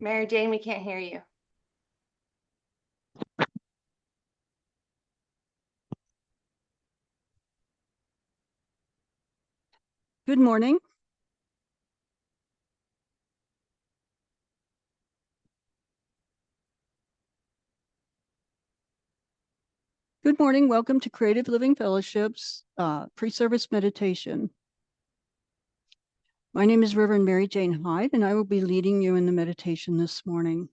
Mary Jane, we can't hear you. Good morning. Good morning. Welcome to Creative Living Fellowship's pre-service meditation. My name is Reverend Mary Jane Hyde, and I will be leading you in the meditation this morning.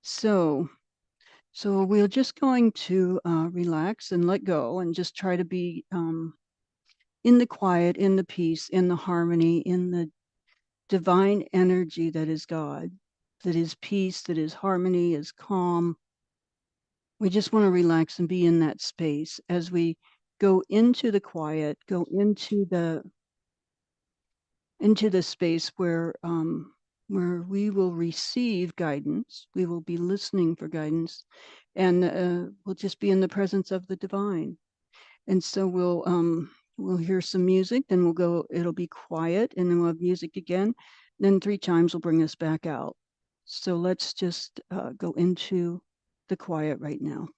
So we're just going to relax and let go and just try to be in the quiet, in the peace, in the harmony, in the divine energy that is God, that is peace, that is harmony, is calm. We just want to relax and be in that space as we go into the quiet, go into the space where we will receive guidance. We will be listening for guidance, and we'll just be in the presence of the divine. And so we'll hear some music, then we'll go. It'll be quiet, and then we'll have music again. Then 3 chimes will bring us back out. So let's just go into the quiet right now.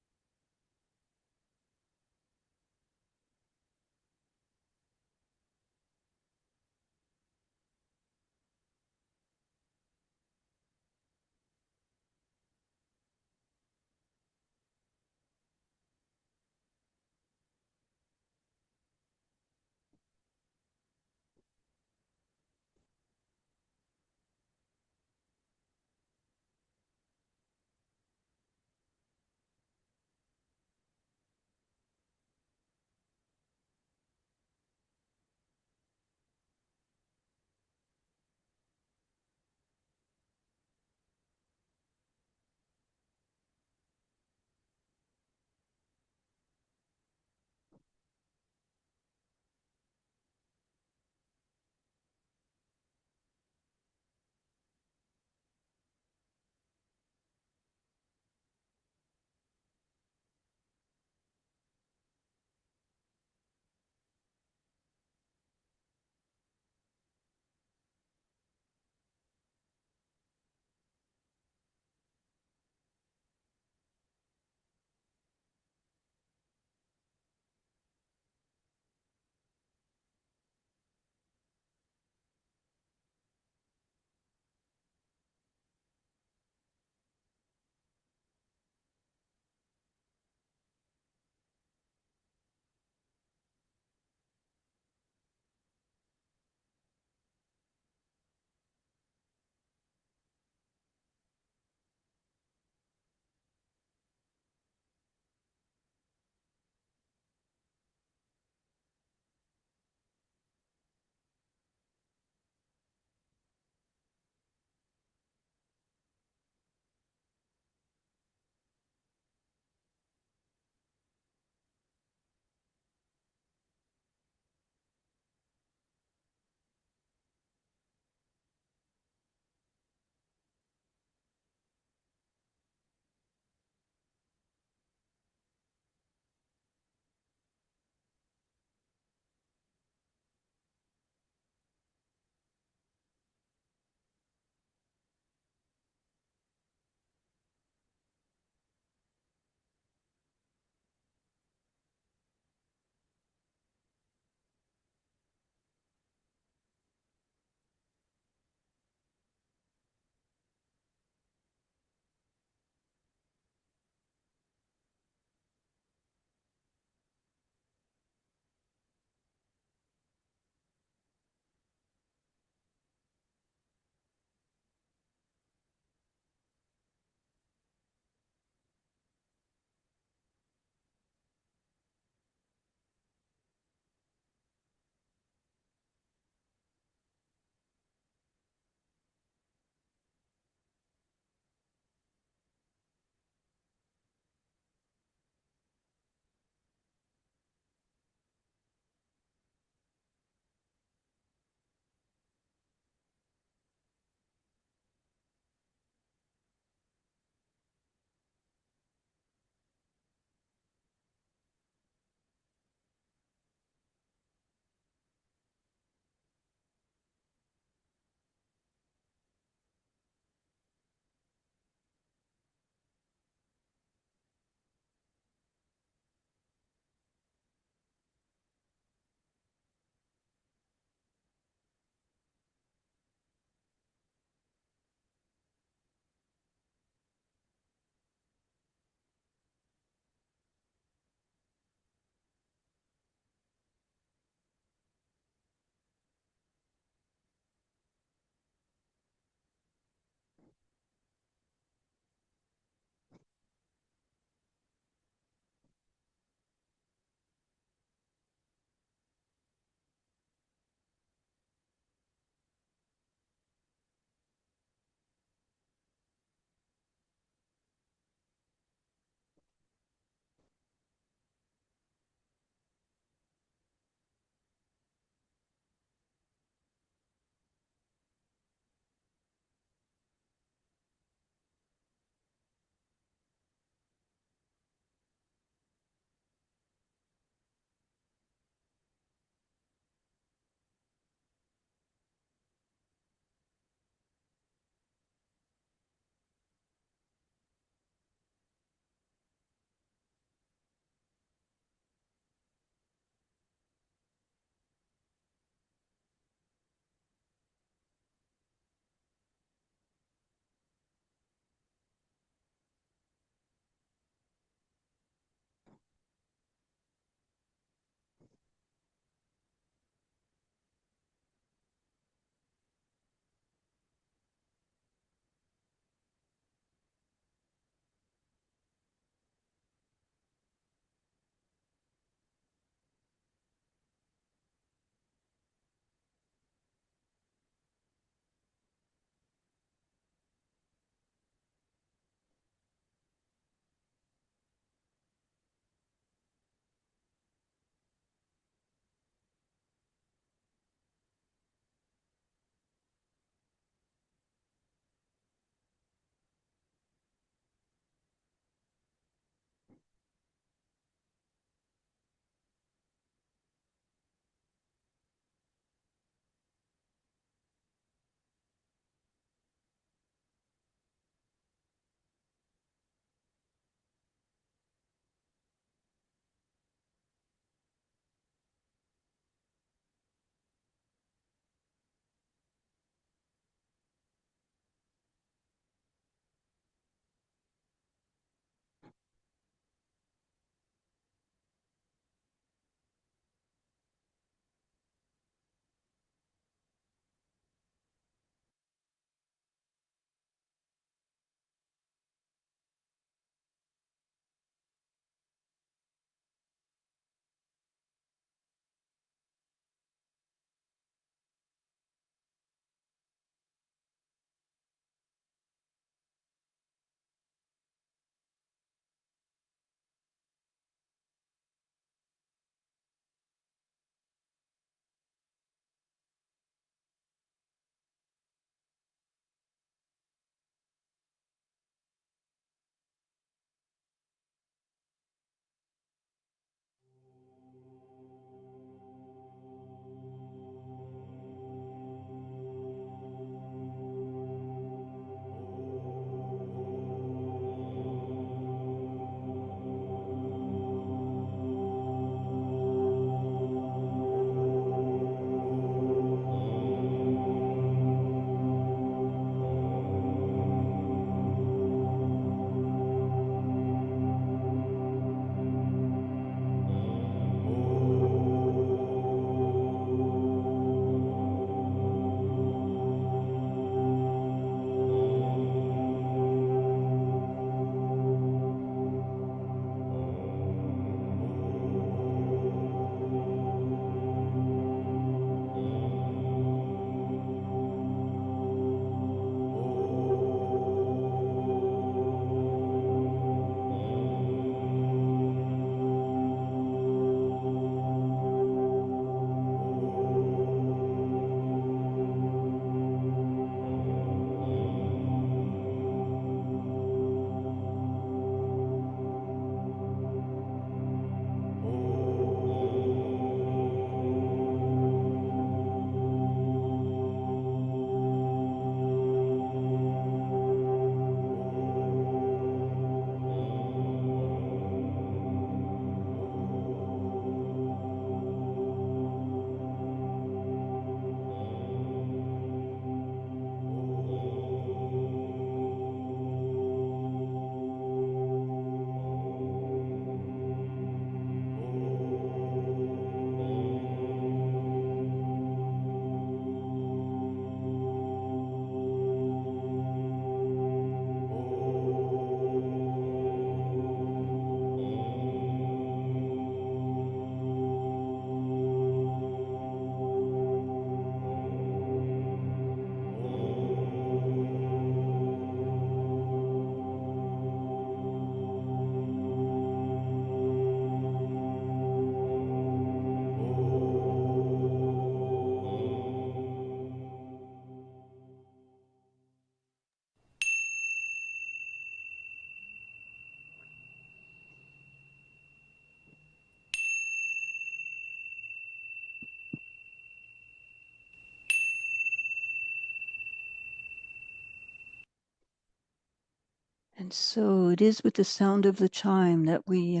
And so it is with the sound of the chime that we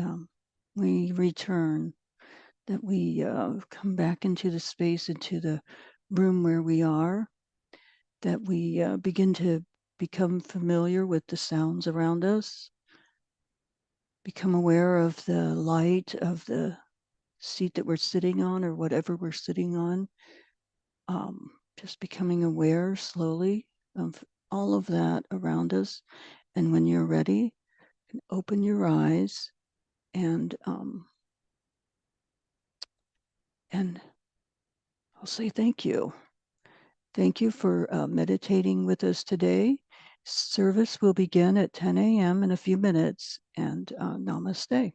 return, that we come back into the space, into the room where we are, that we begin to become familiar with the sounds around us, become aware of the light of the seat that we're sitting on or whatever we're sitting on, just becoming aware slowly of all of that around us. And when you're ready, you can open your eyes and I'll say thank you. Thank you for meditating with us today. Service will begin at 10 a.m. in a few minutes, and namaste.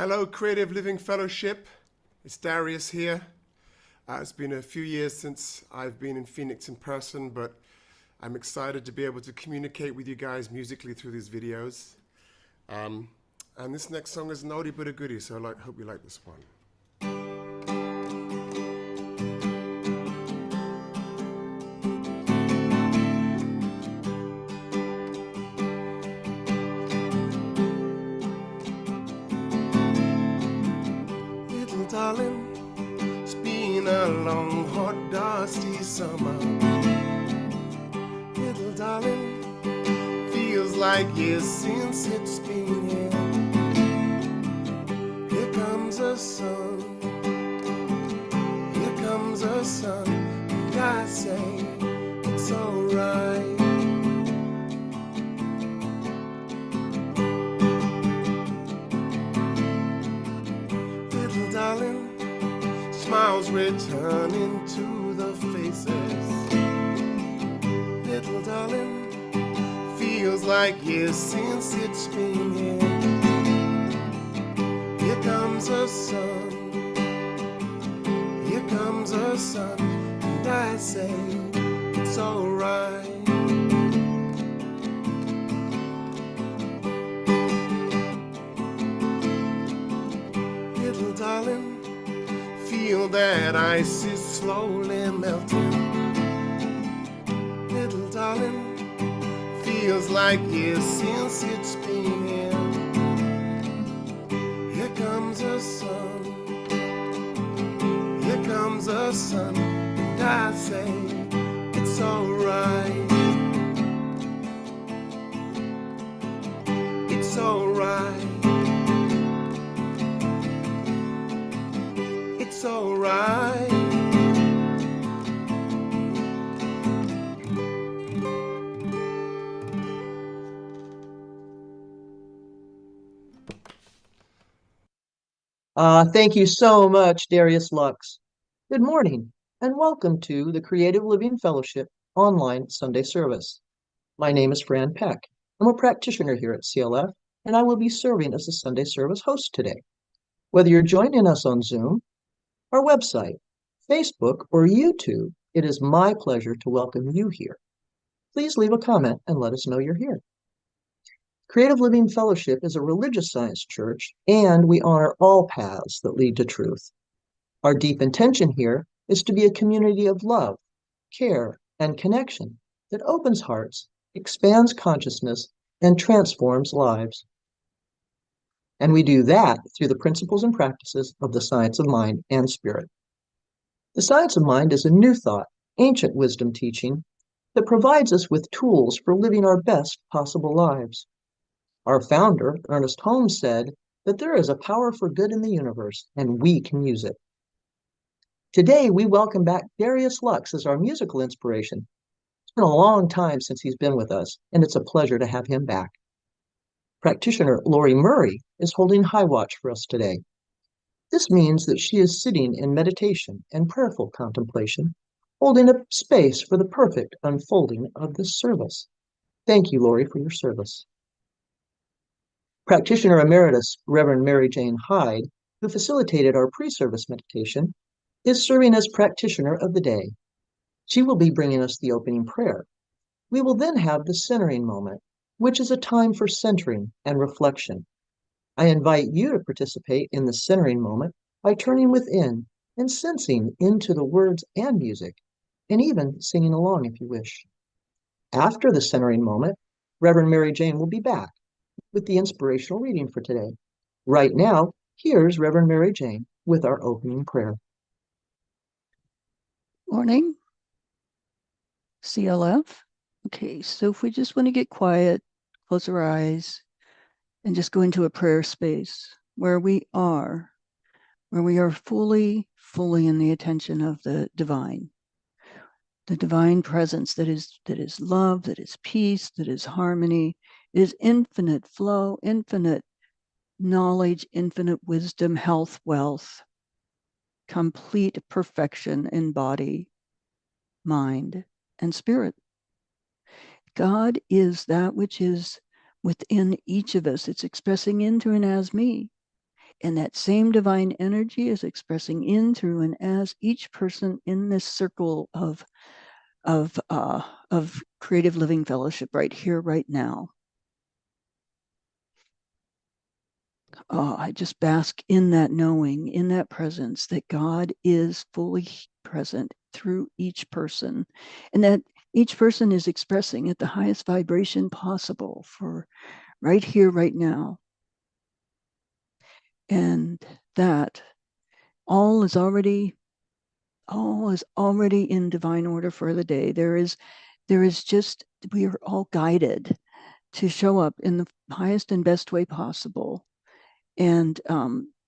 Hello, Creative Living Fellowship. It's Darius here. It's been a few years since I've been in Phoenix in person, but I'm excited to be able to communicate with you guys musically through these videos. And this next song is an oldie but a goodie, so I hope you like this one. Little darling, it's been a long, hot, dusty summer. Little darling, feels like years since it's been here. Here comes the sun, here comes the sun, and I say it's alright. Little darling, smiles returning to the faces. Little darling, feels like years since it's been here. Here comes the sun, here comes the sun, and I say it's alright. Little darling, feel that ice is slowly melting. Little darling, feels like years since it's been here. Here comes the sun, here comes the sun, and I say it's alright. It's alright. It's alright. Thank you so much, Darius Lux. Good morning, and welcome to the Creative Living Fellowship online Sunday service. My name is Fran Peck. I'm a practitioner here at CLF, and I will be serving as the Sunday service host today. Whether you're joining us on Zoom, our website, Facebook, or YouTube, it is my pleasure to welcome you here. Please leave a comment and let us know you're here. Creative Living Fellowship is a religious science church, and we honor all paths that lead to truth. Our deep intention here is to be a community of love, care, and connection that opens hearts, expands consciousness, and transforms lives. And we do that through the principles and practices of the science of mind and spirit. The science of mind is a new thought, ancient wisdom teaching that provides us with tools for living our best possible lives. Our founder, Ernest Holmes, said that there is a power for good in the universe, and we can use it. Today, we welcome back Darius Lux as our musical inspiration. It's been a long time since he's been with us, and it's a pleasure to have him back. Practitioner Lori Murray is holding high watch for us today. This means that she is sitting in meditation and prayerful contemplation, holding a space for the perfect unfolding of this service. Thank you, Lori, for your service. Practitioner Emeritus Reverend Mary Jane Hyde, who facilitated our pre-service meditation, is serving as practitioner of the day. She will be bringing us the opening prayer. We will then have the centering moment, which is a time for centering and reflection. I invite you to participate in the centering moment by turning within and sensing into the words and music, and even singing along if you wish. After the centering moment, Reverend Mary Jane will be back with the inspirational reading for today. Right now, here's Reverend Mary Jane with our opening prayer. Morning, CLF. Okay, so if we just want to get quiet, close our eyes, and just go into a prayer space where we are fully in the attention of the divine presence that is love, that is peace, that is harmony. It is infinite flow, infinite knowledge, infinite wisdom, health, wealth, complete perfection in body, mind, and spirit. God is that which is within each of us. It's expressing into and as me. And that same divine energy is expressing in, through, and as each person in this circle of Creative Living Fellowship right here, right now. I just bask in that knowing, in that presence, that God is fully present through each person, and that each person is expressing at the highest vibration possible for right here, right now. And that all is already in divine order for the day. There is just, we are all guided to show up in the highest and best way possible. And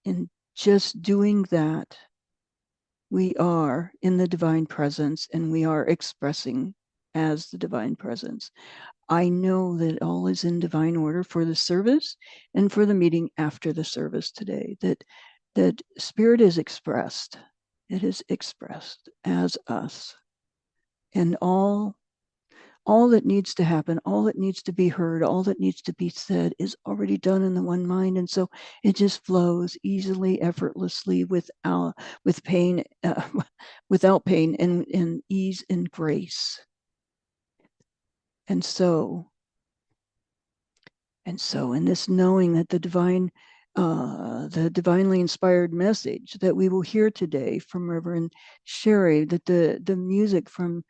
in just doing that, we are in the divine presence, and we are expressing as the divine presence. I know that all is in divine order for the service and for the meeting after the service today, that spirit is expressed. It is expressed as us. And all that needs to happen, all that needs to be heard, all that needs to be said is already done in the one mind. And so it just flows easily, effortlessly, with pain, without pain, and ease and grace. And so in this knowing that the divinely inspired message that we will hear today from Reverend Sherry, that the music from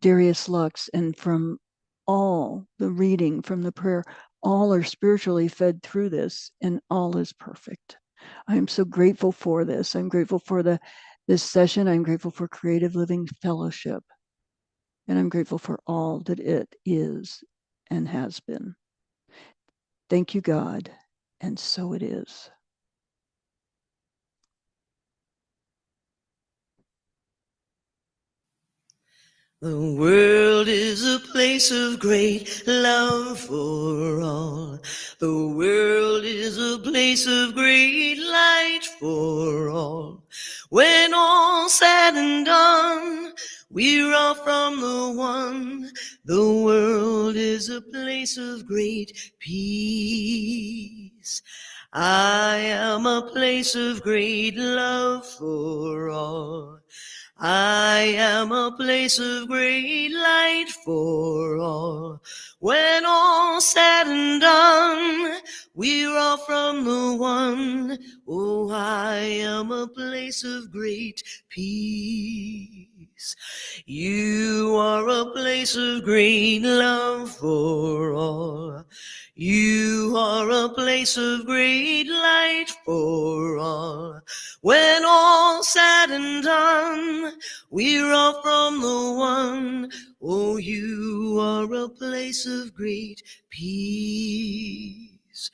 Darius Lux, and from all the reading, from the prayer, all are spiritually fed through this, and all is perfect. I am so grateful for this. I'm grateful for this session. I'm grateful for Creative Living Fellowship. And I'm grateful for all that it is and has been. Thank you, God. And so it is. The world is a place of great love for all. The world is a place of great light for all. When all's said and done, we're all from the one. The world is a place of great peace. I am a place of great love for all. I am a place of great light for all. When all's said and done, we're all from the one. Oh, I am a place of great peace. You are a place of great love for all. You are a place of great light for all. When all's said and done, we're all from the one. Oh, you are a place of great peace.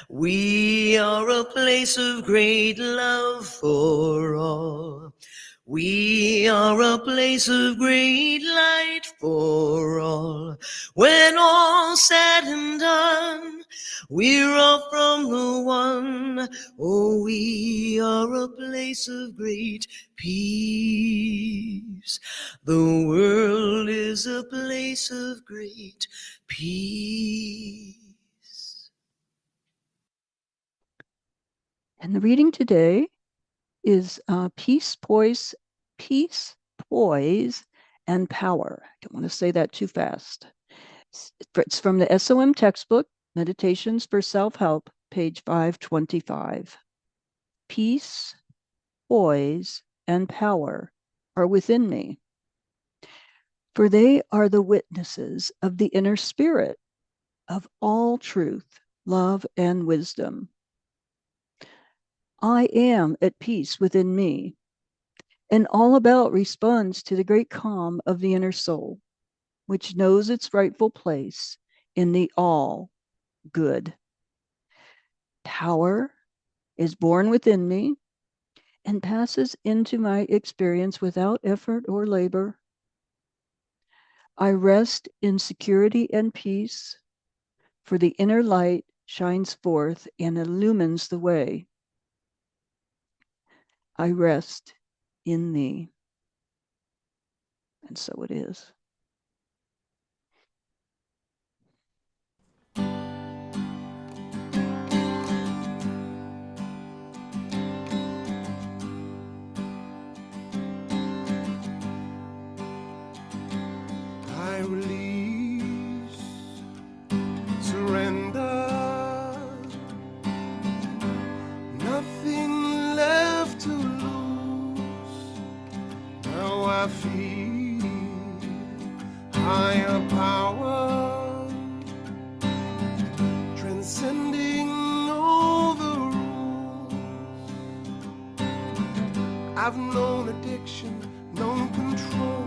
We are a place of great love for all. We are a place of great light for all. When all's said and done, we're all from the one. Oh, we are a place of great peace. The world is a place of great peace. And the reading today is peace, poise, and power. I don't want to say that too fast. It's from the SOM textbook, Meditations for Self-Help, page 525. Peace, poise, and power are within me, for they are the witnesses of the inner spirit of all truth, love, and wisdom. I am at peace within me, and all about responds to the great calm of the inner soul, which knows its rightful place in the all good. Power is born within me and passes into my experience without effort or labor. I rest in security and peace, for the inner light shines forth and illumines the way. I rest in thee. And so it is. I've known addiction, known control,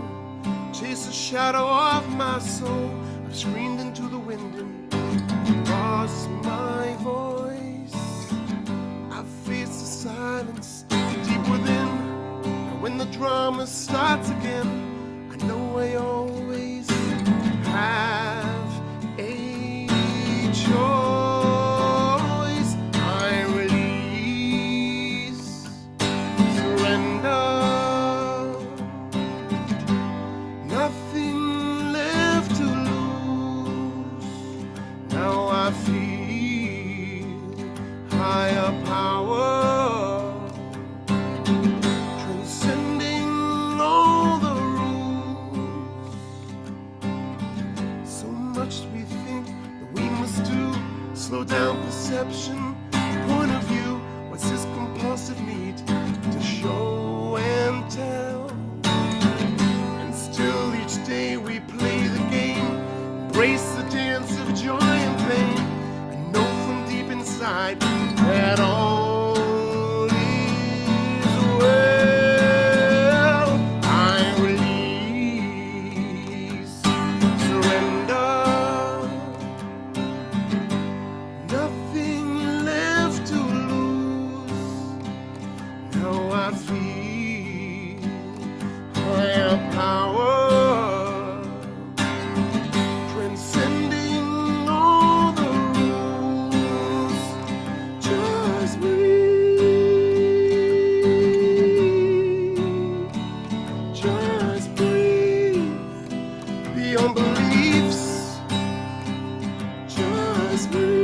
chase the shadow of my soul. I've screamed into the wind and lost my voice. I've faced the silence deep within. And when the drama starts again, I know I always have a choice. I release, surrender. Nothing left to lose. Now I feel higher power, transcending all the rules. So much we think that we must do. Slow down perception, point of view. What's this compulsive need to show and tell? And still each day we play the game, embrace the dance of joy and pain. I know from deep inside that all is well. I release, surrender. Nothing left to lose. Now I feel higher power, transcending all the rules. Just breathe, just breathe. Beyond beliefs, just breathe.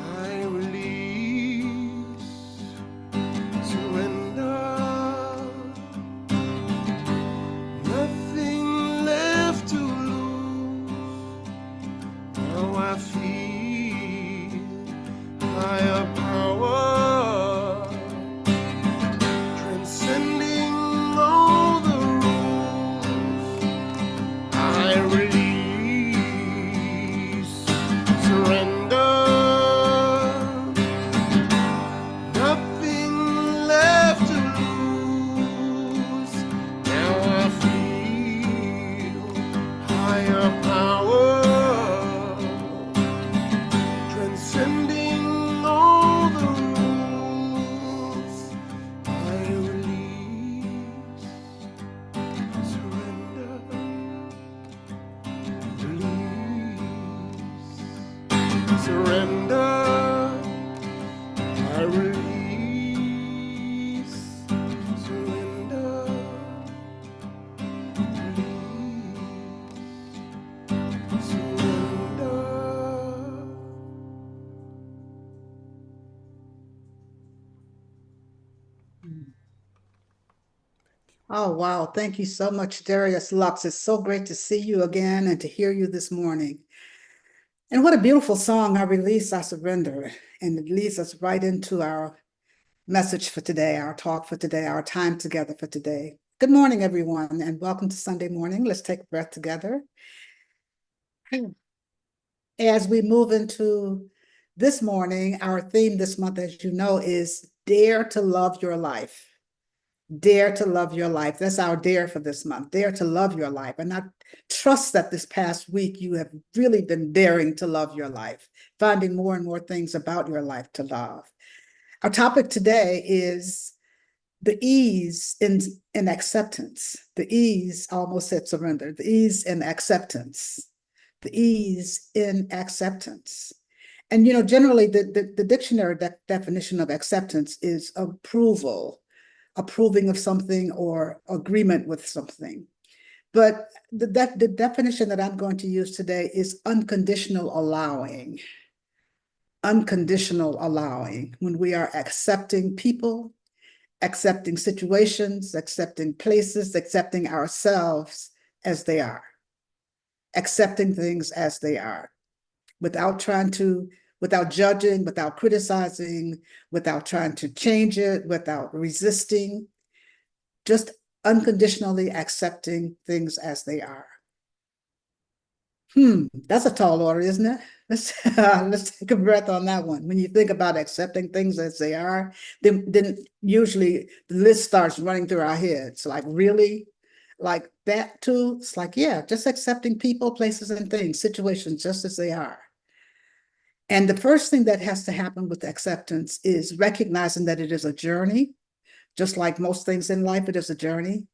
I release, surrender. Nothing left to lose. Now I feel higher power, transcending all the rules. I release, surrender. Nothing left to lose. Now I feel higher power, transcending all the rules. I release, surrender, release, surrender. I release, surrender, release, surrender. Oh, wow. Thank you so much, Darius Lux. It's so great to see you again and to hear you this morning. And what a beautiful song, I Release, I Surrender. And it leads us right into our message for today, our talk for today, our time together for today. Good morning, everyone, and welcome to Sunday morning. Let's take a breath together. As we move into this morning, our theme this month, as you know, is Dare to Love Your Life. Dare to love your life. That's our dare for this month. Dare to love your life. And I trust that this past week you have really been daring to love your life, finding more and more things about your life to love. Our topic today is the ease in acceptance. The ease, I almost said surrender. The ease in acceptance. The ease in acceptance. And you know, generally the dictionary definition of acceptance is approval, approving of something or agreement with something. But the definition that I'm going to use today is unconditional allowing. Unconditional allowing, when we are accepting people, accepting situations, accepting places, accepting ourselves as they are, accepting things as they are, without trying to without judging, without criticizing, without trying to change it, without resisting, just unconditionally accepting things as they are. That's a tall order, isn't it? Let's take a breath on that one. When you think about accepting things as they are, then usually the list starts running through our heads. Like, really? Like that too? It's like, yeah, just accepting people, places, and things, situations just as they are. And the first thing that has to happen with acceptance is recognizing that it is a journey. Just like most things in life, it is a journey.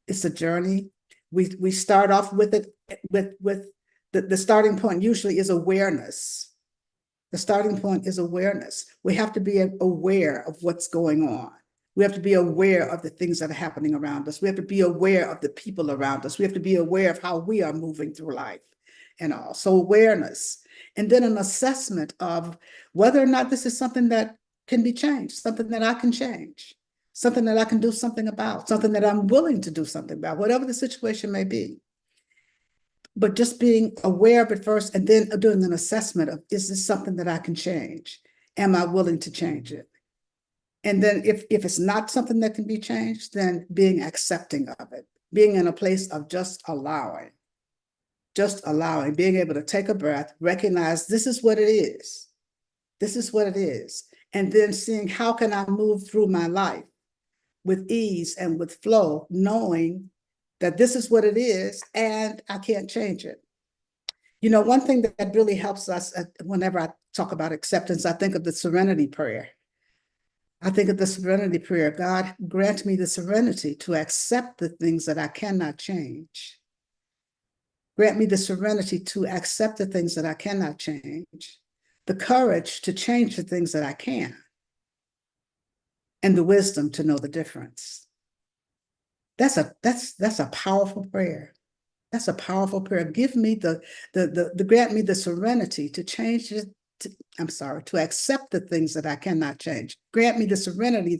It's a journey. We start off with it with the starting point usually is awareness. The starting point is awareness. We have to be aware of what's going on. We have to be aware of the things that are happening around us. We have to be aware of the people around us. We have to be aware of how we are moving through life and all. So awareness. And then an assessment of whether or not this is something that can be changed, something that I can change, something that I can do something about, something that I'm willing to do something about, whatever the situation may be. But just being aware of it first and then doing an assessment of, is this something that I can change? Am I willing to change it? And then if it's not something that can be changed, then being accepting of it, being in a place of just allowing, being able to take a breath, recognize this is what it is. This is what it is. And then seeing how can I move through my life with ease and with flow, knowing that this is what it is and I can't change it. You know, one thing that really helps us whenever I talk about acceptance, I think of the serenity prayer. I think of the serenity prayer. God, grant me the serenity to accept the things that I cannot change. Grant me the serenity to accept the things that I cannot change, the courage to change the things that I can, and the wisdom to know the difference. That's a powerful prayer. That's a powerful prayer. Give me grant me the serenity to change it. To accept the things that I cannot change. Grant me the serenity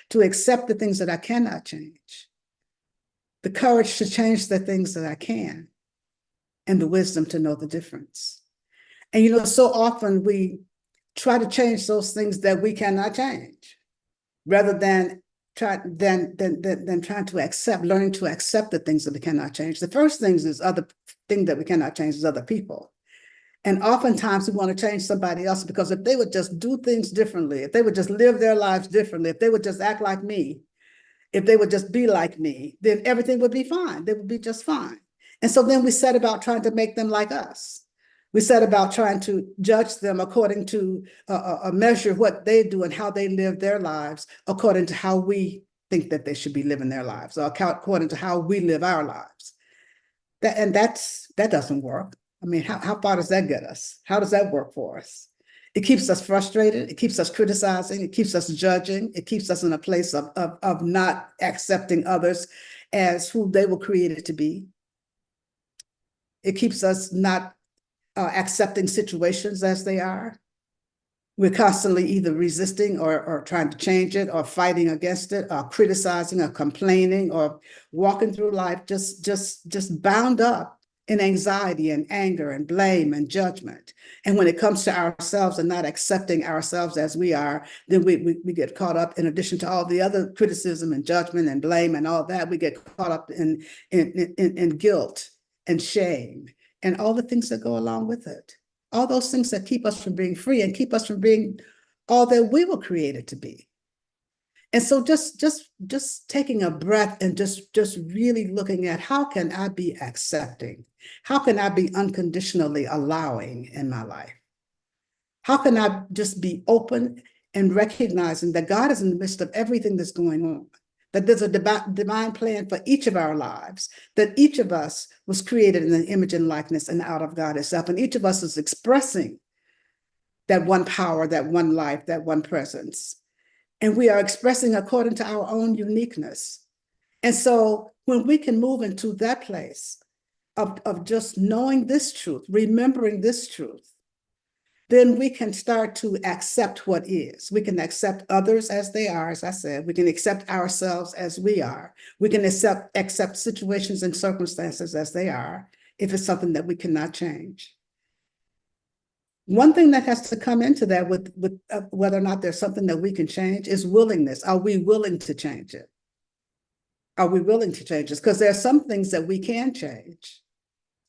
to accept the things that I cannot change. The courage to change the things that I can, and the wisdom to know the difference. And you know, so often we try to change those things that we cannot change, rather than trying to accept, learning to accept the things that we cannot change. The first thing that we cannot change is other people. And oftentimes we want to change somebody else because if they would just do things differently, if they would just live their lives differently, if they would just act like me, if they would just be like me, then everything would be fine. They would be just fine. And so then we set about trying to make them like us. We set about trying to judge them according to measure what they do and how they live their lives according to how we think that they should be living their lives, or according to how we live our lives. That doesn't work. I mean, how far does that get us? How does that work for us? It keeps us frustrated. It keeps us criticizing. It keeps us judging. It keeps us in a place of not accepting others as who they were created to be. It keeps us not accepting situations as they are. We're constantly either resisting or trying to change it, or fighting against it, or criticizing, or complaining, or walking through life just bound up in anxiety and anger and blame and judgment. And when it comes to ourselves and not accepting ourselves as we are, then we get caught up, in addition to all the other criticism and judgment and blame and all that, we get caught up in guilt and shame and all the things that go along with it. All those things that keep us from being free and keep us from being all that we were created to be. And so just taking a breath and just really looking at, how can I be accepting? How can I be unconditionally allowing in my life? How can I just be open and recognizing that God is in the midst of everything that's going on, that there's a divine plan for each of our lives, that each of us was created in the image and likeness and out of God itself, and each of us is expressing that one power, that one life, that one presence. And we are expressing according to our own uniqueness. And so when we can move into that place of just knowing this truth, remembering this truth, then we can start to accept what is. We can accept others as they are, as I said. We can accept ourselves as we are. We can accept situations and circumstances as they are, if it's something that we cannot change. One thing that has to come into that with whether or not there's something that we can change is willingness. Are we willing to change it? Are we willing to change it? Because there are some things that we can change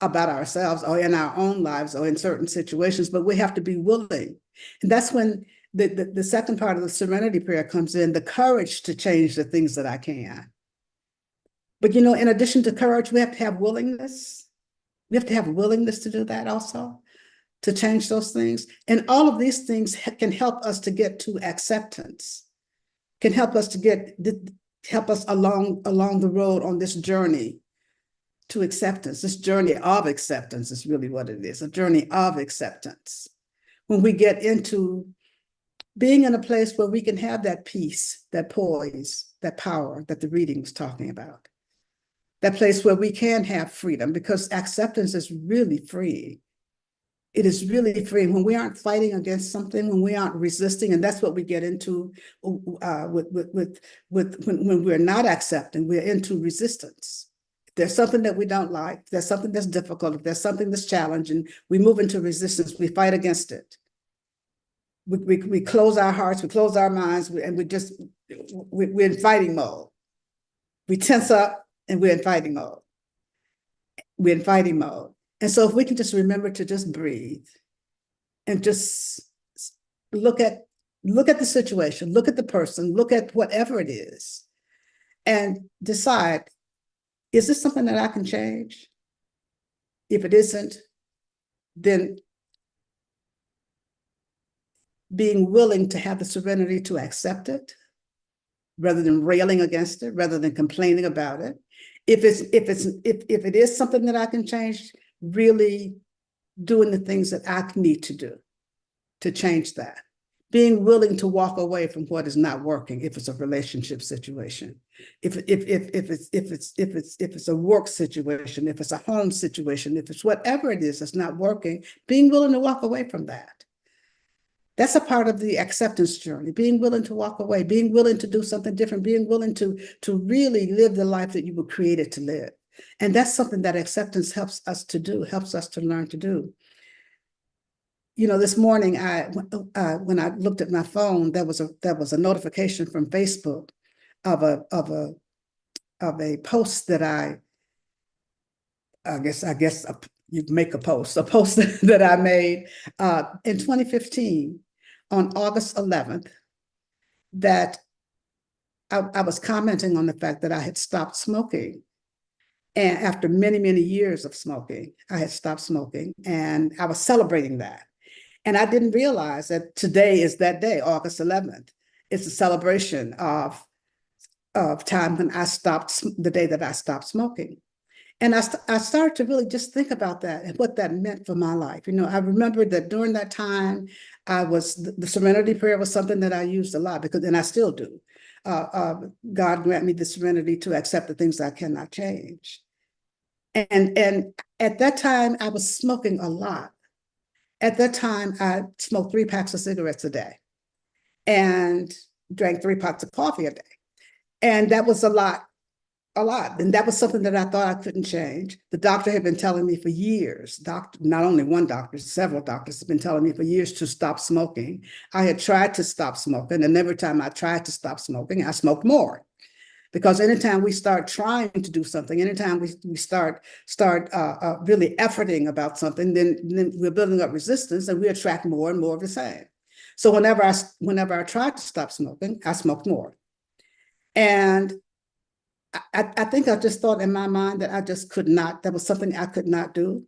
about ourselves or in our own lives or in certain situations, but we have to be willing. And that's when the second part of the serenity prayer comes in, the courage to change the things that I can. But you know, in addition to courage, we have to have willingness. We have to have willingness to do that also, to change those things. And all of these things can help us to get to acceptance, can help us to help us along the road on this journey to acceptance. This journey of acceptance is really what it is, a journey of acceptance. When we get into being in a place where we can have that peace, that poise, that power that the reading was talking about. That place where we can have freedom, because acceptance is really free. It is really free when we aren't fighting against something, when we aren't resisting, and that's what we get into when we're not accepting. We're into resistance. If there's something that we don't like, if there's something that's difficult, if there's something that's challenging, we move into resistance. We fight against it. We close our hearts, we close our minds, and we're in fighting mode. We tense up and we're in fighting mode. We're in fighting mode. And so if we can just remember to just breathe and just look at the situation, look at the person, look at whatever it is, and decide, is this something that I can change? If it isn't, then being willing to have the serenity to accept it, rather than railing against it, rather than complaining about it. If it is something that I can change, really doing the things that I need to do to change that. Being willing to walk away from what is not working, if it's a relationship situation, if it's a work situation, if it's a home situation, if it's whatever it is that's not working, being willing to walk away from that. That's a part of the acceptance journey, being willing to walk away, being willing to do something different, being willing to really live the life that you were created to live. And that's something that acceptance helps us to do, helps us to learn to do. You know, this morning, when I looked at my phone, there was a notification from Facebook of a post that I guess you make a post that I made in 2015 on August 11th, that I was commenting on the fact that I had stopped smoking. And after many, many years of smoking, I had stopped smoking, and I was celebrating that. And I didn't realize that today is that day, August 11th. It's a celebration of time when I stopped, the day that I stopped smoking. And I started to really just think about that and what that meant for my life. You know, I remembered that during that time, the serenity prayer was something that I used a lot, and I still do. God grant me the serenity to accept the things I cannot change. And at that time, I was smoking a lot. At that time, I smoked 3 packs of cigarettes a day and drank 3 pots of coffee a day. And that was a lot. And that was something that I thought I couldn't change. The doctor had been telling me for years, not only one doctor, several doctors have been telling me for years to stop smoking. I had tried to stop smoking, and every time I tried to stop smoking, I smoked more. Because anytime we start trying to do something, anytime we start really efforting about something, then we're building up resistance, and we attract more and more of the same. So whenever I tried to stop smoking, I smoked more. And I think I just thought in my mind that I just could not, that was something I could not do.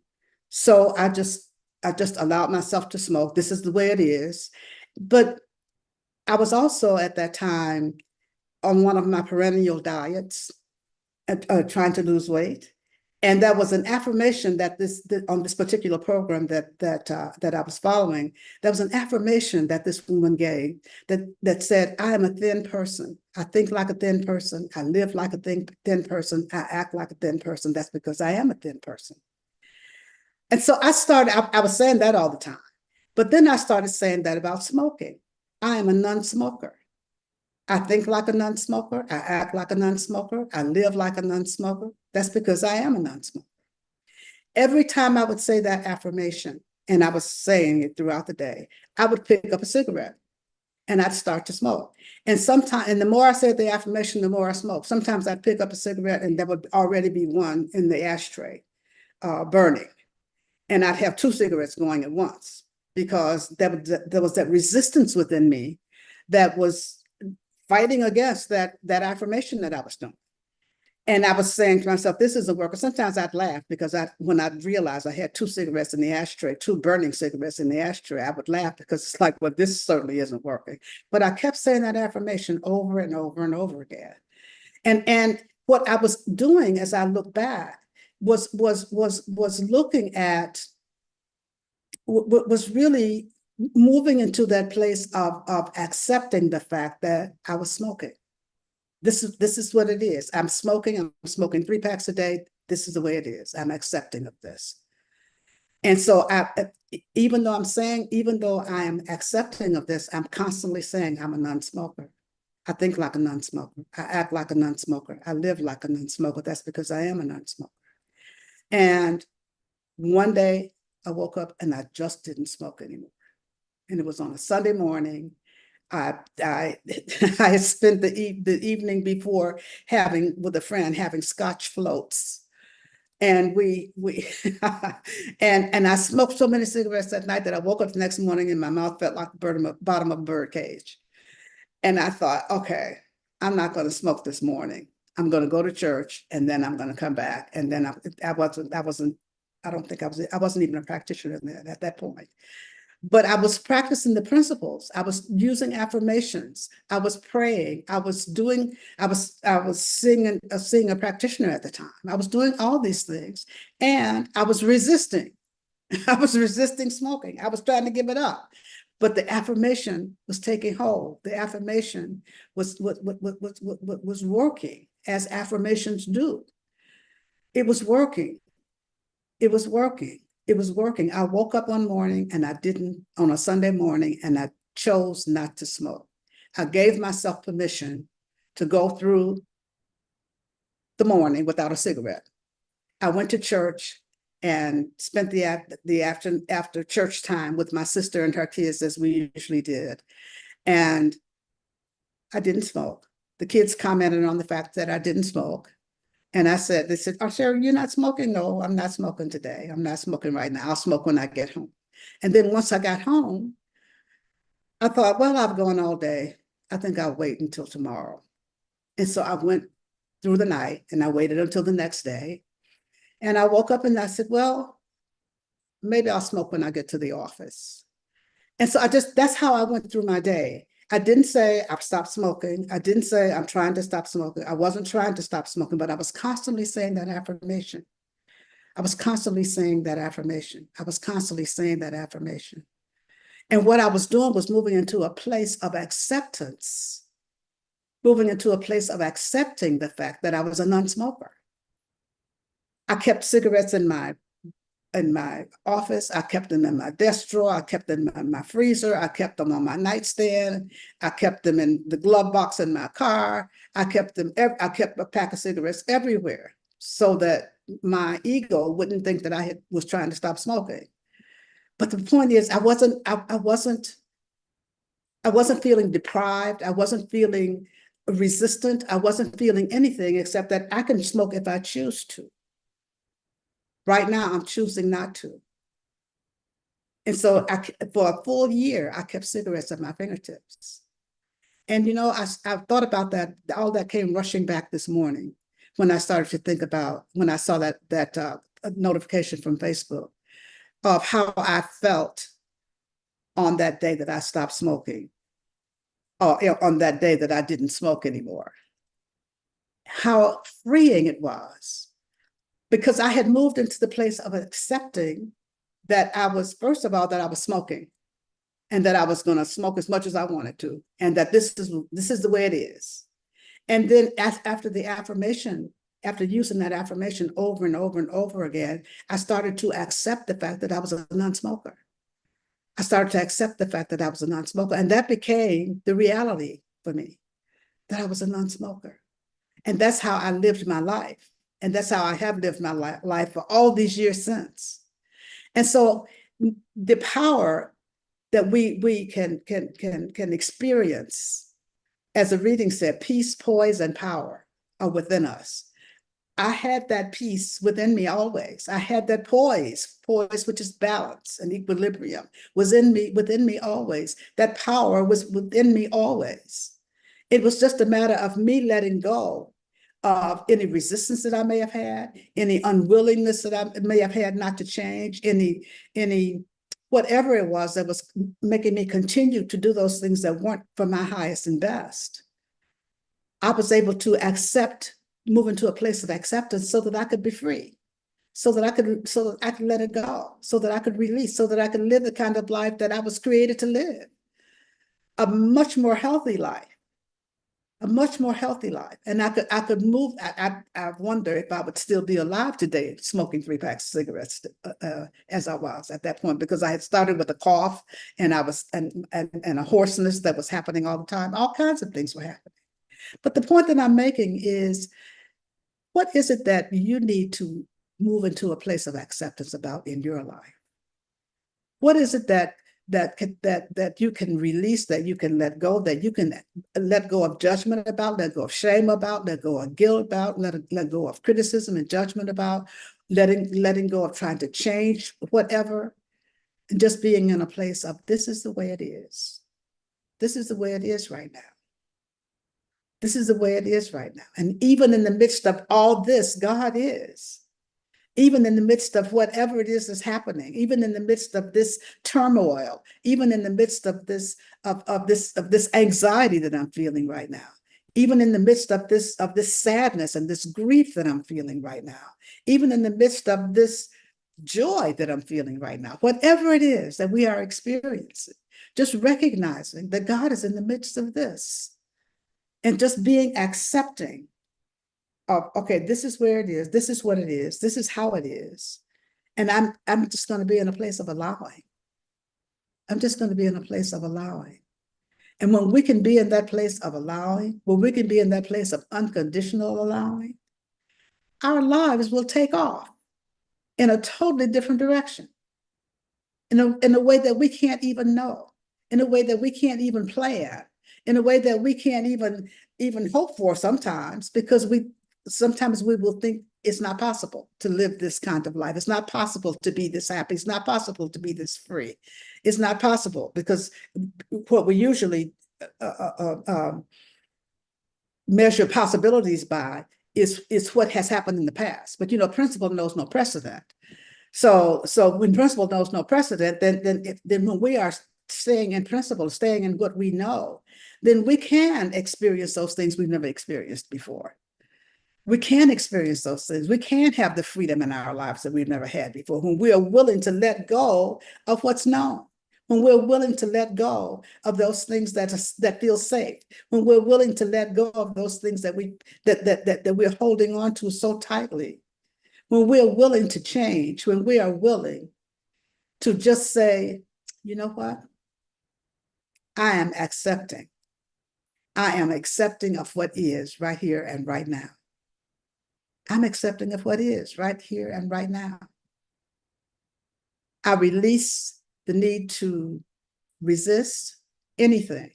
So I just allowed myself to smoke. This is the way it is. But I was also at that time on one of my perennial diets, trying to lose weight. And that was an affirmation that on this particular program that I was following, there was an affirmation that this woman gave that said, I am a thin person. I think like a thin person. I live like a thin person. I act like a thin person. That's because I am a thin person. And so I was saying that all the time. But then I started saying that about smoking. I am a non-smoker. I think like a non-smoker. I act like a non-smoker. I live like a non-smoker. That's because I am a non-smoker. Every time I would say that affirmation, and I was saying it throughout the day, I would pick up a cigarette and I'd start to smoke. And sometimes, and the more I said the affirmation, the more I smoked. Sometimes I'd pick up a cigarette and there would already be one in the ashtray burning. And I'd have 2 cigarettes going at once because there was that resistance within me that was fighting against that affirmation that I was doing. And I was saying to myself, this isn't working. Sometimes I'd laugh because when I realized I had 2 cigarettes in the ashtray, 2 burning cigarettes in the ashtray, I would laugh because it's like, well, this certainly isn't working. But I kept saying that affirmation over and over and over again. And what I was doing as I look back was looking at, was really moving into that place of accepting the fact that I was smoking. This is what it is. I'm smoking 3 packs a day. This is the way it is. I'm accepting of this. And so even though I am accepting of this, I'm constantly saying I'm a non-smoker. I think like a non-smoker. I act like a non-smoker. I live like a non-smoker. That's because I am a non-smoker. And one day I woke up and I just didn't smoke anymore. And it was on a Sunday morning. I had spent the evening before with a friend having Scotch floats, and we and I smoked so many cigarettes that night that I woke up the next morning and my mouth felt like the bottom of a bird cage. And I thought, okay, I'm not going to smoke this morning. I'm going to go to church and then I'm going to come back. And then I wasn't even a practitioner at that point. But I was practicing the principles. I was using affirmations. I was praying. I was seeing a practitioner at the time. I was doing all these things and I was resisting. I was resisting smoking. I was trying to give it up. But the affirmation was taking hold. The affirmation was working, as affirmations do. It was working. It was working. It was working. I woke up one morning and on a Sunday morning, and I chose not to smoke. I gave myself permission to go through the morning without a cigarette. I went to church and spent the after church time with my sister and her kids, as we usually did. And I didn't smoke. The kids commented on the fact that I didn't smoke. And they said, oh, Sherry, you're not smoking? No, I'm not smoking today. I'm not smoking right now. I'll smoke when I get home. And then once I got home, I thought, well, I've gone all day. I think I'll wait until tomorrow. And so I went through the night and I waited until the next day. And I woke up and I said, well, maybe I'll smoke when I get to the office. And so that's how I went through my day. I didn't say I've stopped smoking. I didn't say I'm trying to stop smoking. I wasn't trying to stop smoking, but I was constantly saying that affirmation. I was constantly saying that affirmation. I was constantly saying that affirmation. And what I was doing was moving into a place of acceptance, moving into a place of accepting the fact that I was a non-smoker. I kept cigarettes in my office. I kept them in my desk drawer. I kept them in my freezer. I kept them on my nightstand. I kept them in the glove box in my car. I kept a pack of cigarettes everywhere so that my ego wouldn't think that I was trying to stop smoking. But the point is, I wasn't feeling deprived. I wasn't feeling resistant. I wasn't feeling anything except that I can smoke if I choose to. Right now, I'm choosing not to. And so for a full year, I kept cigarettes at my fingertips. And, I've thought about that. All that came rushing back this morning when I started to think about, when I saw that notification from Facebook of how I felt on that day that I stopped smoking, or on that day that I didn't smoke anymore. How freeing it was. Because I had moved into the place of accepting that I was, first of all, that I was smoking and that I was going to smoke as much as I wanted to, and that this is the way it is. And then after the affirmation, after using that affirmation over and over and over again, I started to accept the fact that I was a non-smoker. I started to accept the fact that I was a non-smoker, and that became the reality for me, that I was a non-smoker. And that's how I lived my life. And that's how I have lived my life for all these years since. And so the power that we can experience, as the reading said, peace, poise, and power are within us. I had that peace within me always. I had that poise, which is balance and equilibrium, within me always. That power was within me always. It was just a matter of me letting go of any resistance that I may have had, any unwillingness that I may have had not to change, any whatever it was that was making me continue to do those things that weren't for my highest and best. I was able to move into a place of acceptance so that I could be free, so that I could let it go, so that I could release, so that I could live the kind of life that I was created to live. A much more healthy life. A much more healthy life. And I could move. I wonder if I would still be alive today smoking 3 packs of cigarettes as I was at that point, because I had started with a cough and I was and a hoarseness that was happening all the time. All kinds of things were happening. But the point that I'm making is, what is it that you need to move into a place of acceptance about in your life? What is it that you can release, that you can let go, that you can let go of judgment about, let go of shame about, let go of guilt about, let go of criticism and judgment about, letting go of trying to change whatever, and just being in a place of, this is the way it is. This is the way it is right now. This is the way it is right now. And even in the midst of all this, God is. Even in the midst of whatever it is that's happening, even in the midst of this turmoil, even in the midst of this anxiety that I'm feeling right now, even in the midst of this sadness and this grief that I'm feeling right now, even in the midst of this joy that I'm feeling right now, whatever it is that we are experiencing, just recognizing that God is in the midst of this, and just being accepting of, okay, this is where it is, this is what it is, this is how it is. And I'm just going to be in a place of allowing. I'm just going to be in a place of allowing. And when we can be in that place of allowing, when we can be in that place of unconditional allowing, our lives will take off in a totally different direction, in a way that we can't even know, in a way that we can't even plan, in a way that we can't even hope for sometimes, because sometimes we will think it's not possible to live this kind of life. It's not possible to be this happy. It's not possible to be this free. It's not possible, because what we usually measure possibilities by is what has happened in the past. But principle knows no precedent. So when principle knows no precedent, then when we are staying in principle, staying in what we know, then we can experience those things we've never experienced before. We can experience those things. We can have the freedom in our lives that we've never had before, when we are willing to let go of what's known, when we're willing to let go of those things that feel safe, when we're willing to let go of those things that we're holding on to so tightly, when we're willing to change, when we are willing to just say, you know what? I am accepting. I am accepting of what is right here and right now. I'm accepting of what is right here and right now. I release the need to resist anything,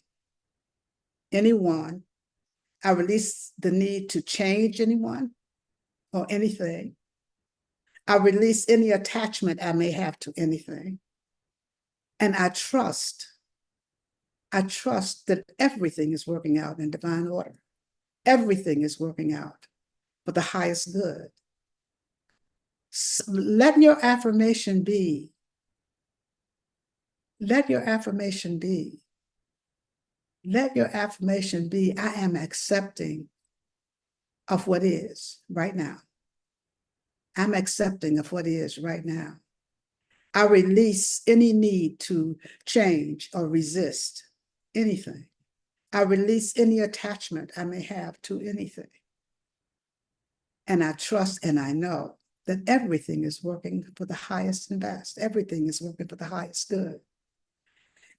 anyone. I release the need to change anyone or anything. I release any attachment I may have to anything. And I trust that everything is working out in divine order. Everything is working out for the highest good. So let your affirmation be. Let your affirmation be. Let your affirmation be, I am accepting of what is right now. I'm accepting of what is right now. I release any need to change or resist anything. I release any attachment I may have to anything. And I trust and I know that everything is working for the highest and best. Everything is working for the highest good.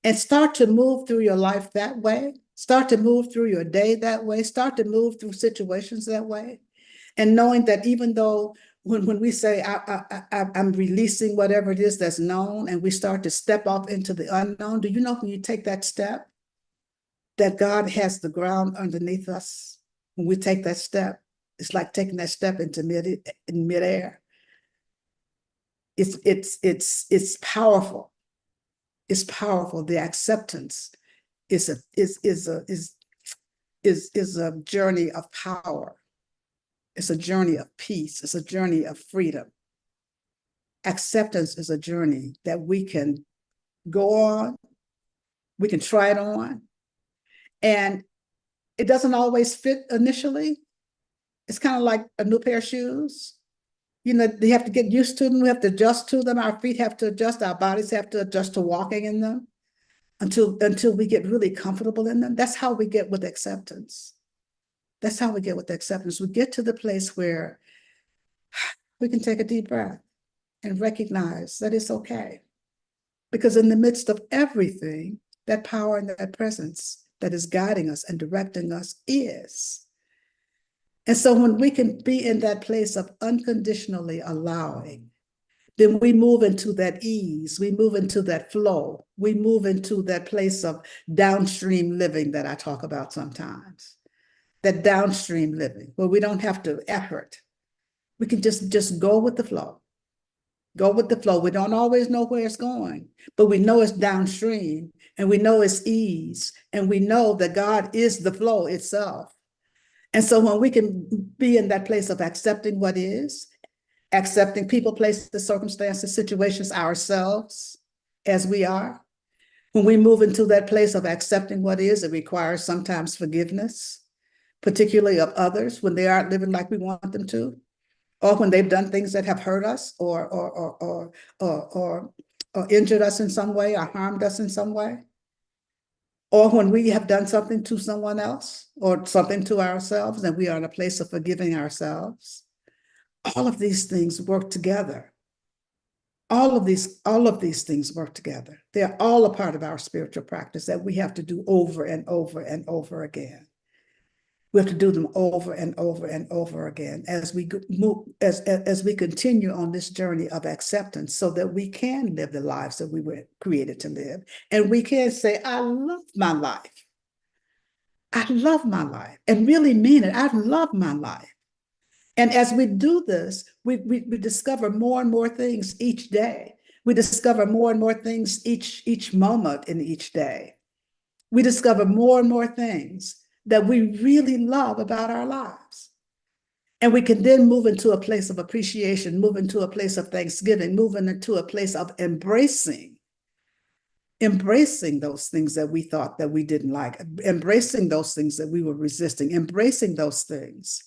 And start to move through your life that way. Start to move through your day that way. Start to move through situations that way. And knowing that even though when we say I'm releasing whatever it is that's known, and we start to step off into the unknown, do you know when you take that step, that God has the ground underneath us? When we take that step, it's like taking that step into midair. It's powerful. It's powerful. The acceptance is a journey of power. It's a journey of peace. It's a journey of freedom. Acceptance is a journey that we can go on. We can try it on. And it doesn't always fit initially. It's kind of like a new pair of shoes. You know, you have to get used to them. We have to adjust to them. Our feet have to adjust. Our bodies have to adjust to walking in them until we get really comfortable in them. That's how we get with acceptance. That's how we get with acceptance. We get to the place where we can take a deep breath and recognize that it's okay. Because in the midst of everything, that power and that presence that is guiding us and directing us is. And so when we can be in that place of unconditionally allowing, then we move into that ease, we move into that flow, we move into that place of downstream living that I talk about sometimes. That downstream living, where we don't have to effort. We can just go with the flow. Go with the flow. We don't always know where it's going, but we know it's downstream, and we know it's ease, and we know that God is the flow itself. And so when we can be in that place of accepting what is, accepting people, places, circumstances, situations, ourselves as we are, when we move into that place of accepting what is, it requires sometimes forgiveness, particularly of others when they aren't living like we want them to, or when they've done things that have hurt us or injured us in some way or harmed us in some way, or when we have done something to someone else or something to ourselves and we are in a place of forgiving ourselves. All of these things work together. All of these things work together. They're all a part of our spiritual practice that we have to do over and over and over again. We have to do them over and over and over again as we move, as we continue on this journey of acceptance, so that we can live the lives that we were created to live. And we can say, I love my life. I love my life, and really mean it. I love my life. And as we do this, we discover more and more things each day. We discover more and more things each moment in each day. We discover more and more things that we really love about our lives. And we can then move into a place of appreciation, move into a place of thanksgiving, move into a place of embracing those things that we thought that we didn't like, embracing those things that we were resisting, embracing those things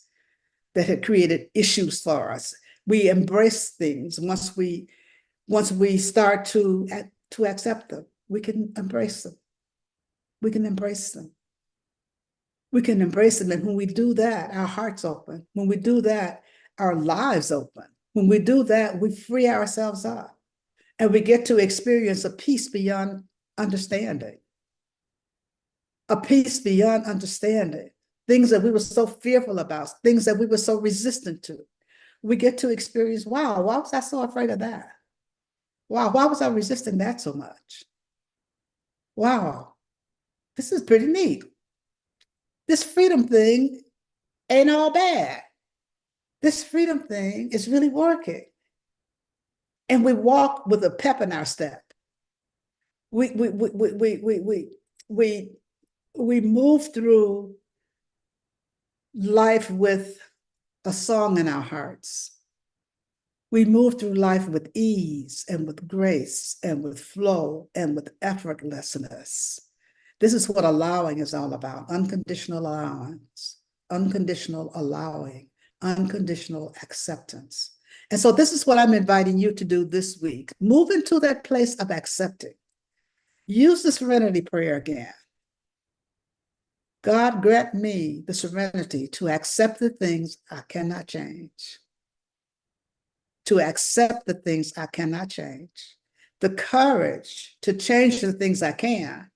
that had created issues for us. We embrace things once we start to accept them. We can embrace them. We can embrace them. We can embrace them. And when we do that, our hearts open. When we do that, our lives open. When we do that, we free ourselves up and we get to experience a peace beyond understanding. A peace beyond understanding. Things that we were so fearful about, things that we were so resistant to. We get to experience, wow, why was I so afraid of that? Wow, why was I resisting that so much? Wow, this is pretty neat. This freedom thing ain't all bad. This freedom thing is really working. And we walk with a pep in our step. We move through life with a song in our hearts. We move through life with ease and with grace and with flow and with effortlessness. This is what allowing is all about. Unconditional allowance, unconditional allowing, unconditional acceptance. And so this is what I'm inviting you to do this week. Move into that place of accepting. Use the serenity prayer again. God, grant me the serenity to accept the things I cannot change. To accept the things I cannot change. The courage to change the things I can.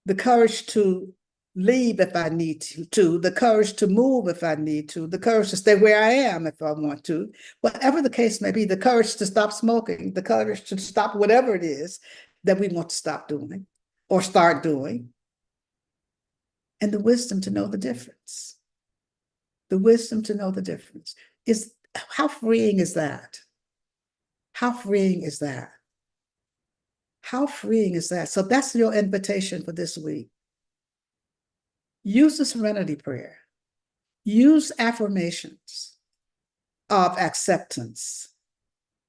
The courage to leave if I need to, the courage to move if I need to, the courage to stay where I am if I want to, whatever the case may be, the courage to stop smoking, the courage to stop whatever it is that we want to stop doing or start doing, and the wisdom to know the difference. The wisdom to know the difference. How freeing is that? How freeing is that? How freeing is that? So that's your invitation for this week. Use the serenity prayer. Use affirmations of acceptance.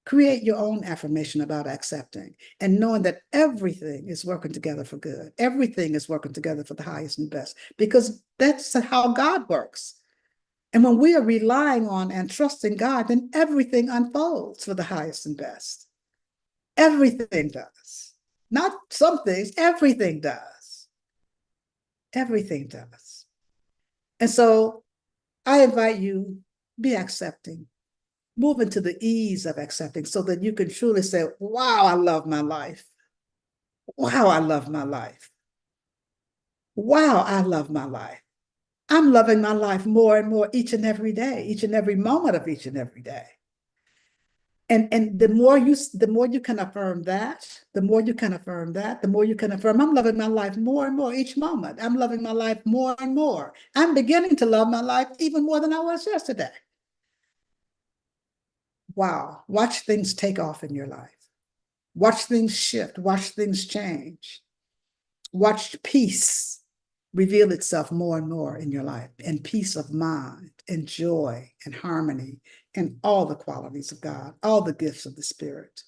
Create your own affirmation about accepting and knowing that everything is working together for good. Everything is working together for the highest and best, because that's how God works. And when we are relying on and trusting God, then everything unfolds for the highest and best. Everything does. Not some things, everything does. Everything does. And so I invite you, be accepting. Move into the ease of accepting so that you can truly say, wow, I love my life. Wow, I love my life. Wow, I love my life. I'm loving my life more and more each and every day, each and every moment of each and every day. And the more you can affirm that, the more you can affirm that, the more you can affirm, I'm loving my life more and more each moment. I'm loving my life more and more. I'm beginning to love my life even more than I was yesterday. Wow, watch things take off in your life. Watch things shift, watch things change. Watch peace reveal itself more and more in your life, and peace of mind, and joy, and harmony, and all the qualities of God, all the gifts of the Spirit,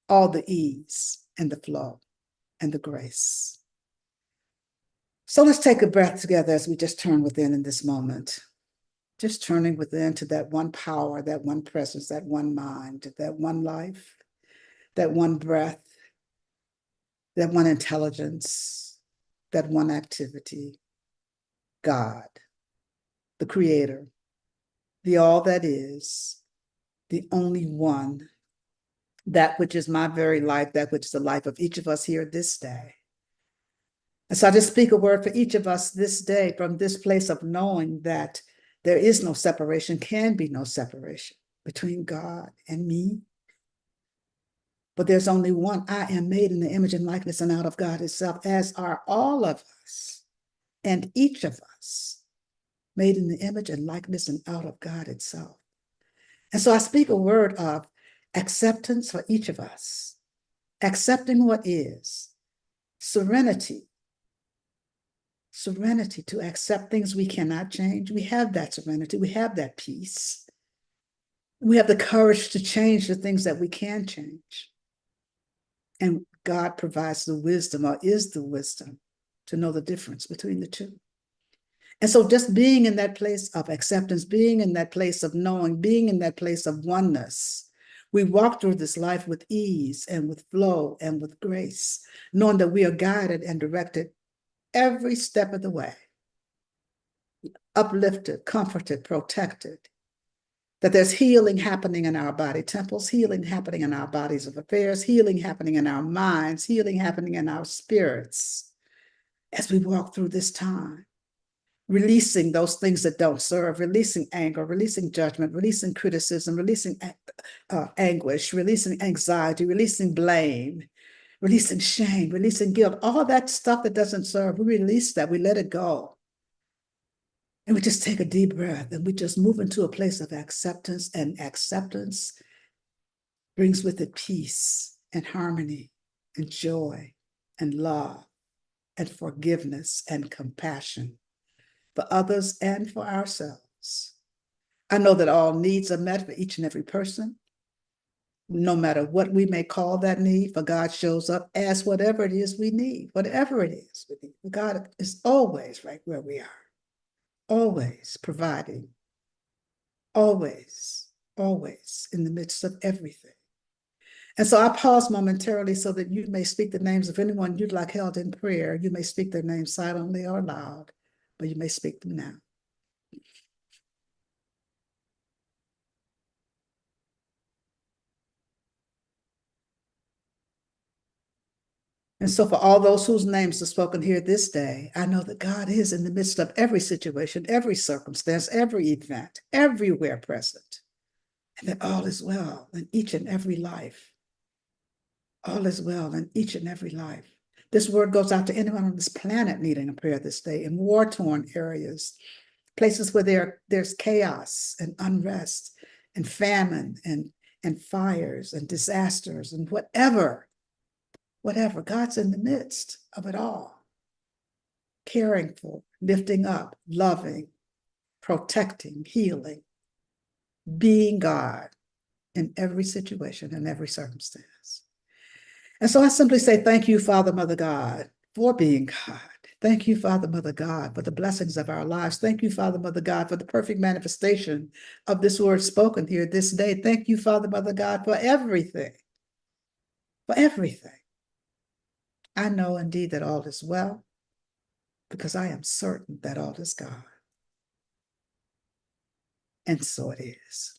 all the ease, and the flow, and the grace. So let's take a breath together as we just turn within in this moment. Just turning within to that one power, that one presence, that one mind, that one life, that one breath, that one intelligence, that one activity. God, the creator, the all that is, the only one, that which is my very life, that which is the life of each of us here this day. And so I just speak a word for each of us this day from this place of knowing that there is no separation, can be no separation between God and me. But there's only one. I am made in the image and likeness and out of God itself, as are all of us and each of us, made in the image and likeness and out of God itself. And so I speak a word of acceptance for each of us, accepting what is, serenity to accept things we cannot change. We have that serenity, we have that peace. We have the courage to change the things that we can change. And God provides the wisdom, or is the wisdom, to know the difference between the two. And so just being in that place of acceptance, being in that place of knowing, being in that place of oneness, we walk through this life with ease and with flow and with grace, knowing that we are guided and directed every step of the way, uplifted, comforted, protected, that there's healing happening in our body temples, healing happening in our bodies of affairs, healing happening in our minds, healing happening in our spirits as we walk through this time. Releasing those things that don't serve, releasing anger, releasing judgment, releasing criticism, releasing anguish, releasing anxiety, releasing blame, releasing shame, releasing guilt, all that stuff that doesn't serve. We release that, we let it go. And we just take a deep breath and we just move into a place of acceptance, and acceptance brings with it peace and harmony and joy and love and forgiveness and compassion for others and for ourselves. I know that all needs are met for each and every person, no matter what we may call that need, for God shows up as whatever it is we need, whatever it is we need. God is always right where we are, always providing, always, always in the midst of everything. And so I pause momentarily so that you may speak the names of anyone you'd like held in prayer. You may speak their names silently or loud, but you may speak them now. And so for all those whose names are spoken here this day, I know that God is in the midst of every situation, every circumstance, every event, everywhere present, and that all is well in each and every life. All is well in each and every life. This word goes out to anyone on this planet needing a prayer this day in war-torn areas, places where there's chaos and unrest and famine and fires and disasters and whatever, God's in the midst of it all, caring for, lifting up, loving, protecting, healing, being God in every situation and every circumstance. And so I simply say, thank you, Father, Mother God, for being God. Thank you, Father, Mother God, for the blessings of our lives. Thank you, Father, Mother God, for the perfect manifestation of this word spoken here this day. Thank you, Father, Mother God, for everything. For everything. I know indeed that all is well, because I am certain that all is God. And so it is.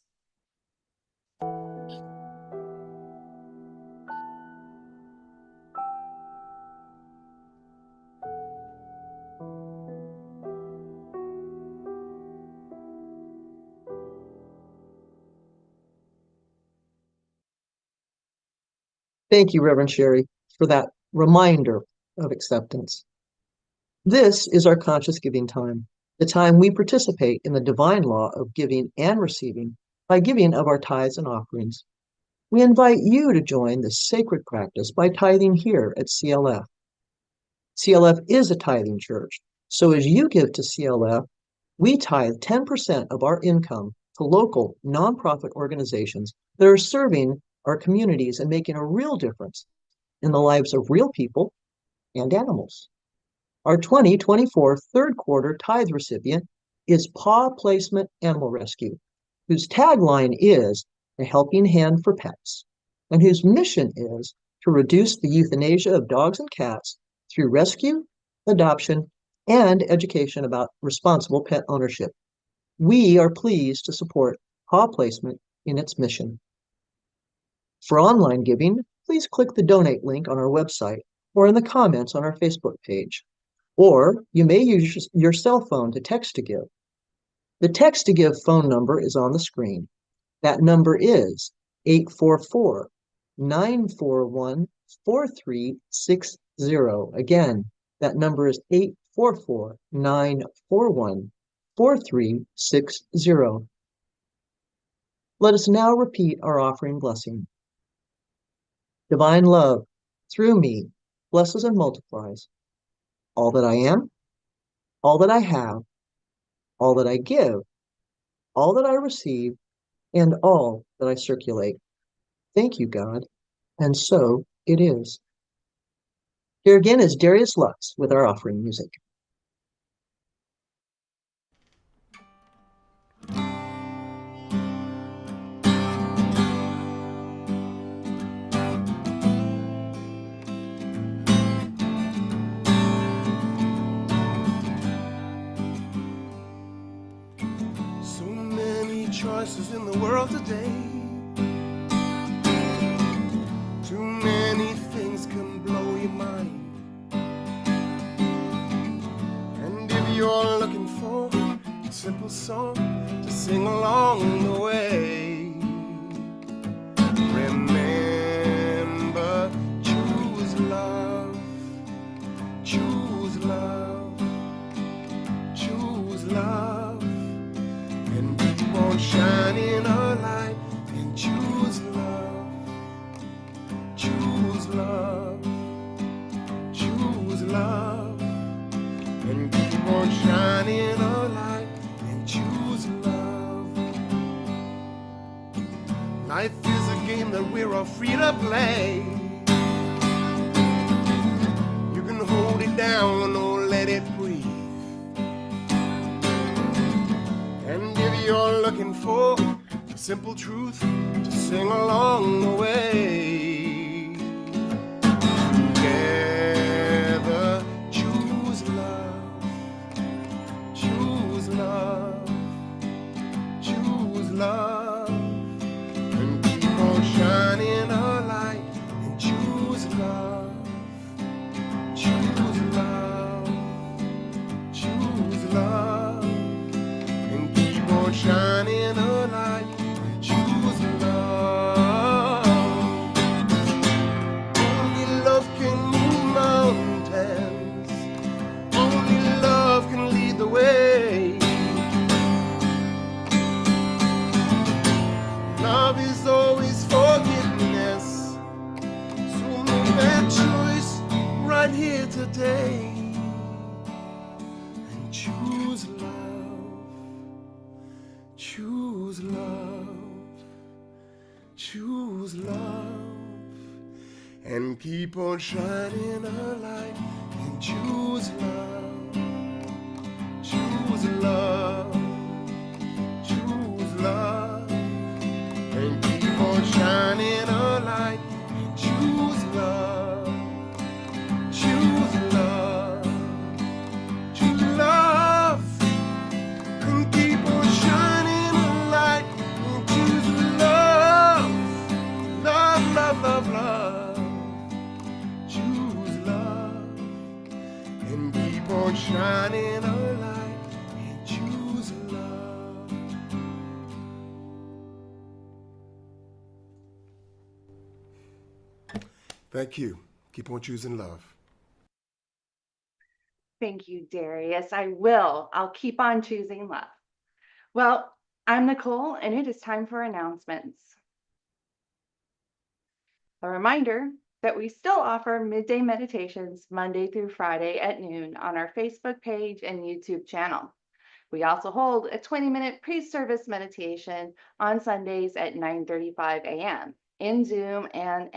Thank you, Reverend Sherry, for that reminder of acceptance. This is our conscious giving time, the time we participate in the divine law of giving and receiving by giving of our tithes and offerings. We invite you to join this sacred practice by tithing here at CLF. CLF is a tithing church, so as you give to CLF, we tithe 10% of our income to local nonprofit organizations that are serving our communities and making a real difference in the lives of real people and animals. Our 2024 third quarter tithe recipient is Paw Placement Animal Rescue, whose tagline is a helping hand for pets, and whose mission is to reduce the euthanasia of dogs and cats through rescue, adoption, and education about responsible pet ownership. We are pleased to support Paw Placement in its mission. For online giving, please click the donate link on our website or in the comments on our Facebook page. Or you may use your cell phone to text to give. The text to give phone number is on the screen. That number is 844-941-4360. Again, that number is 844-941-4360. Let us now repeat our offering blessing. Divine love, through me, blesses and multiplies all that I am, all that I have, all that I give, all that I receive, and all that I circulate. Thank you, God, and so it is. Here again is Darius Lux with our offering music. So many choices in the world today. Too many things can blow your mind. And if you're looking for a simple song to sing along the way, remember, choose love, choose love, choose love, and keep on shining a light and choose love, choose love, choose love, and keep on shining a light and choose love. Life is a game that we're all free to play. You can hold it down or let it breathe. And if you're looking for a simple truth to sing along the way, together choose love, choose love, choose love, and keep on shining a light and choose love, that choice right here today and choose love, choose love, choose love, and keep on shining a light and choose love, choose love, choose love, and keep on shining a light and choose love, choose love, choose love, and keep on shining a light and choose love, love, love, love, love, choose love, and keep on shining a light and choose love. Thank you. Keep on choosing love. Thank you, Darius. I will. I'll keep on choosing love. Well, I'm Nicole, and it is time for announcements. A reminder that we still offer midday meditations Monday through Friday at noon on our Facebook page and YouTube channel. We also hold a 20-minute pre-service meditation on Sundays at 9:35 a.m. in Zoom and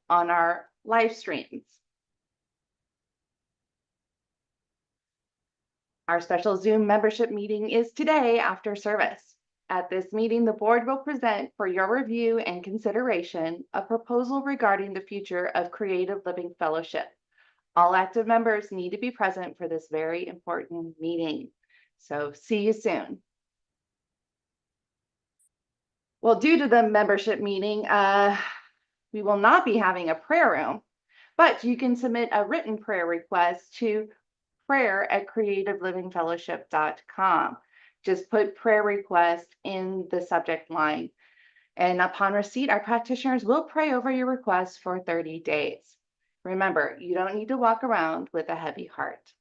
on our live streams. Our special Zoom membership meeting is today after service. At this meeting, the board will present for your review and consideration a proposal regarding the future of Creative Living Fellowship. All active members need to be present for this very important meeting. So see you soon. Well, due to the membership meeting, we will not be having a prayer room, but you can submit a written prayer request to prayer@creativelivingfellowship.com. Just put prayer request in the subject line. And upon receipt, our practitioners will pray over your request for 30 days. Remember, you don't need to walk around with a heavy heart.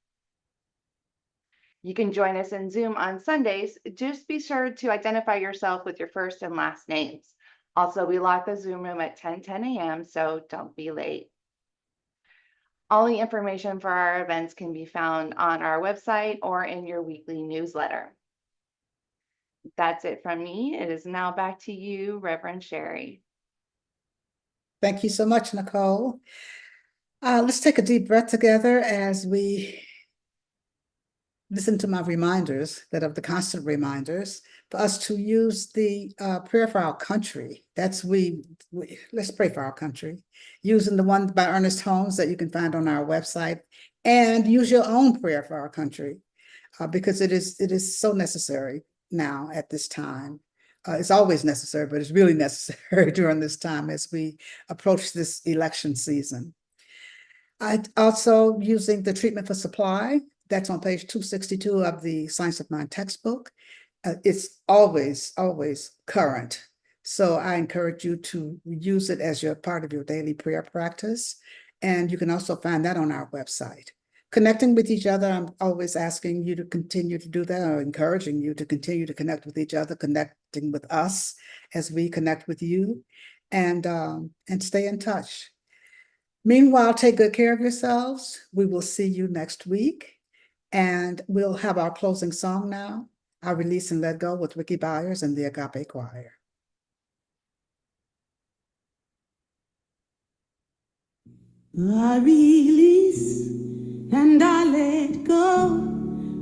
You can join us in Zoom on Sundays. Just be sure to identify yourself with your first and last names. Also, we lock the Zoom room at 10:10 a.m., so don't be late. All the information for our events can be found on our website or in your weekly newsletter. That's it from me. It is now back to you, Reverend Sherry. Thank you so much, Nicole. Let's take a deep breath together as we listen to my reminders that are the constant reminders for us to use the prayer for our country. Let's pray for our country, using the one by Ernest Holmes that you can find on our website, and use your own prayer for our country because it is so necessary now at this time. It's always necessary, but it's really necessary during this time as we approach this election season. I also using the treatment for supply. That's on page 262 of the Science of Mind textbook. It's always, always current. So I encourage you to use it as your part of your daily prayer practice. And you can also find that on our website. Connecting with each other, I'm always asking you to continue to do that, or encouraging you to continue to connect with each other, connecting with us as we connect with you, and stay in touch. Meanwhile, take good care of yourselves. We will see you next week. And we'll have our closing song now, I Release and Let Go with Ricky Byers and the Agape Choir. I release and I let go.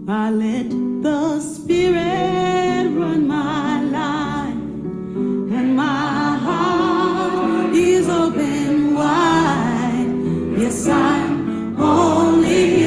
I let the Spirit run my life, and my heart is open wide. Yes, I'm only